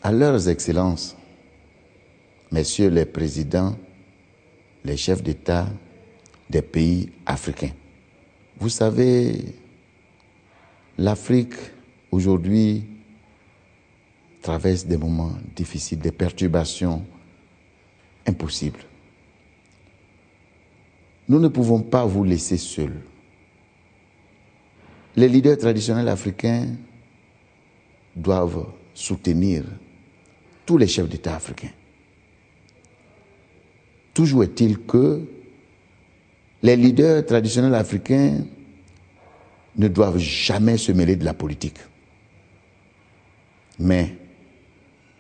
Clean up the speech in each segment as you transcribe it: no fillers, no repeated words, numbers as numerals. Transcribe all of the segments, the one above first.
À leurs excellences, messieurs les présidents, les chefs d'État des pays africains. Vous savez, l'Afrique aujourd'hui traverse des moments difficiles, des perturbations impossibles. Nous ne pouvons pas vous laisser seuls. Les leaders traditionnels africains doivent soutenir tous les chefs d'État africains. Toujours est-il que les leaders traditionnels africains ne doivent jamais se mêler de la politique. Mais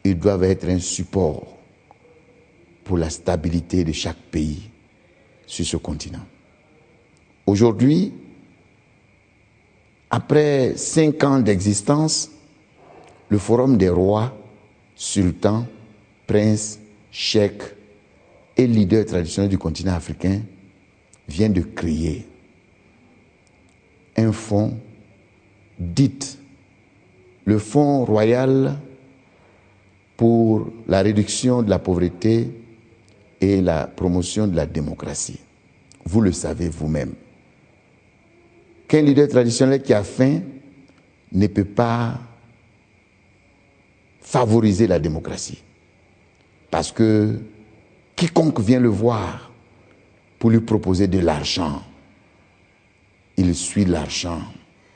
ils doivent être un support pour la stabilité de chaque pays sur ce continent. Aujourd'hui, après 5 ans d'existence, le Forum des rois, sultans, princes, cheikhs et leaders traditionnels du continent africain vient de créer un fonds dit le Fonds royal pour la réduction de la pauvreté et la promotion de la démocratie. Vous le savez vous-même. Qu'un leader traditionnel qui a faim ne peut pas favoriser la démocratie. Parce que quiconque vient le voir pour lui proposer de l'argent, il suit l'argent,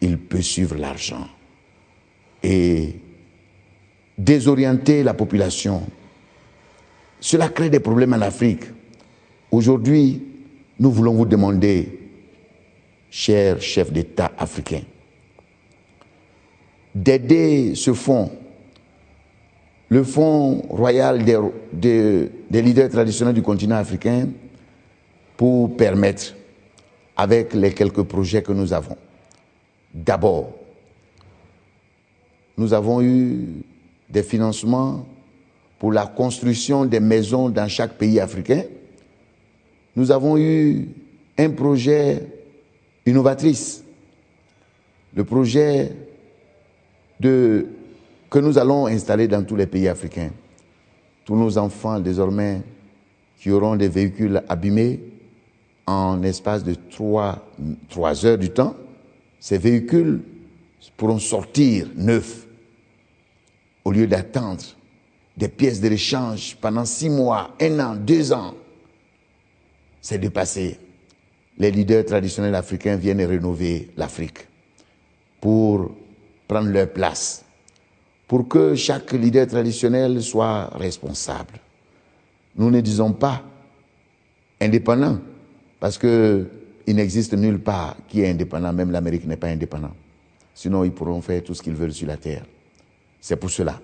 il peut suivre l'argent. Et désorienter la population, cela crée des problèmes en Afrique. Aujourd'hui, nous voulons vous demander, chers chefs d'État africains, d'aider ce fonds, le Fonds royal des leaders traditionnels du continent africain, pour permettre, avec les quelques projets que nous avons, d'abord, nous avons eu des financements pour la construction des maisons dans chaque pays africain. Nous avons eu un projet innovatrice, le projet que nous allons installer dans tous les pays africains. Tous nos enfants, désormais, qui auront des véhicules abîmés, en espace de 3 heures du temps, ces véhicules pourront sortir neufs, au lieu d'attendre des pièces de rechange pendant 6 mois, 1 an, 2 ans. C'est dépassé. Les leaders traditionnels africains viennent rénover l'Afrique pour prendre leur place, pour que chaque leader traditionnel soit responsable. Nous ne disons pas indépendant, parce qu'il n'existe nulle part qui est indépendant, même l'Amérique n'est pas indépendante. Sinon, ils pourront faire tout ce qu'ils veulent sur la terre. C'est pour cela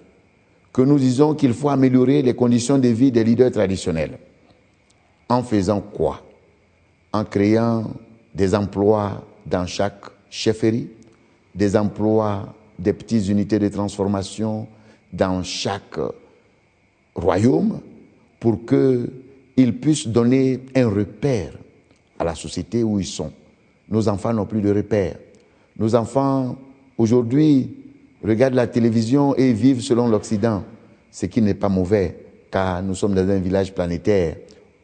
que nous disons qu'il faut améliorer les conditions de vie des leaders traditionnels. En faisant quoi? En créant des emplois dans chaque chefferie, des emplois, des petites unités de transformation dans chaque royaume, pour qu'ils puissent donner un repère à la société où ils sont. Nos enfants n'ont plus de repère. Nos enfants, aujourd'hui, regardent la télévision et vivent selon l'Occident, ce qui n'est pas mauvais, car nous sommes dans un village planétaire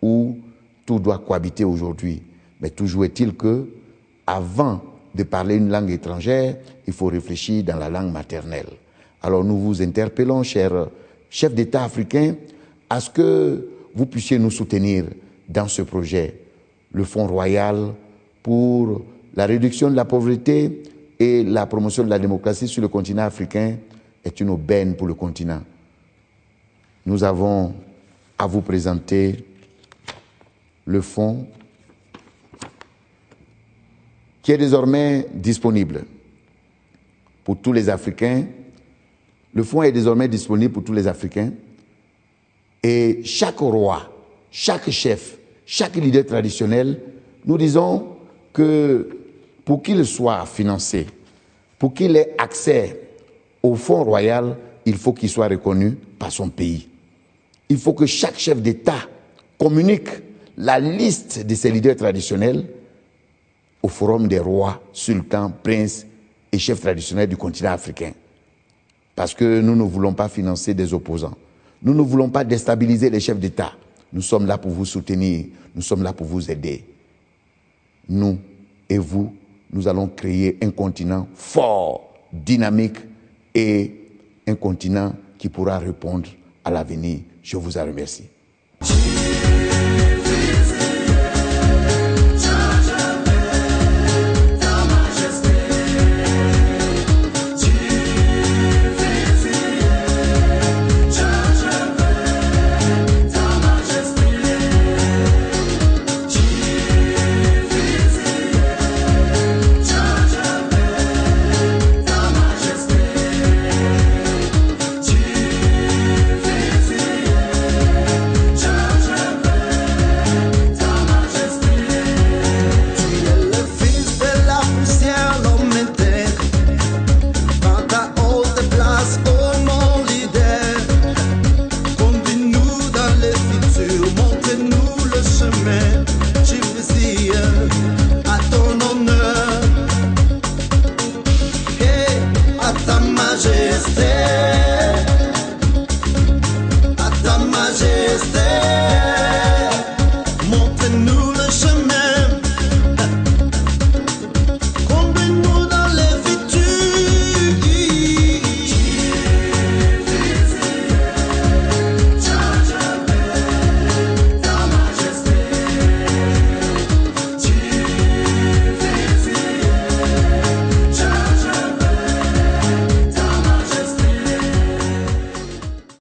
où tout doit cohabiter aujourd'hui. Mais toujours est-il que, avant de parler une langue étrangère, il faut réfléchir dans la langue maternelle. Alors nous vous interpellons, chers chefs d'État africains, à ce que vous puissiez nous soutenir dans ce projet, le Fonds royal pour la réduction de la pauvreté et la promotion de la démocratie sur le continent africain est une aubaine pour le continent. Nous avons à vous présenter le fonds qui est désormais disponible pour tous les Africains. Le fonds est désormais disponible pour tous les Africains. Et chaque roi, chaque chef, chaque leader traditionnel, nous disons que pour qu'il soit financé, pour qu'il ait accès au fonds royal, il faut qu'il soit reconnu par son pays. Il faut que chaque chef d'État communique la liste de ses leaders traditionnels au Forum des rois, sultans, princes et chefs traditionnels du continent africain. Parce que nous ne voulons pas financer des opposants. Nous ne voulons pas déstabiliser les chefs d'État. Nous sommes là pour vous soutenir. Nous sommes là pour vous aider. Nous et vous, nous allons créer un continent fort, dynamique et un continent qui pourra répondre à l'avenir. Je vous en remercie. Majesté.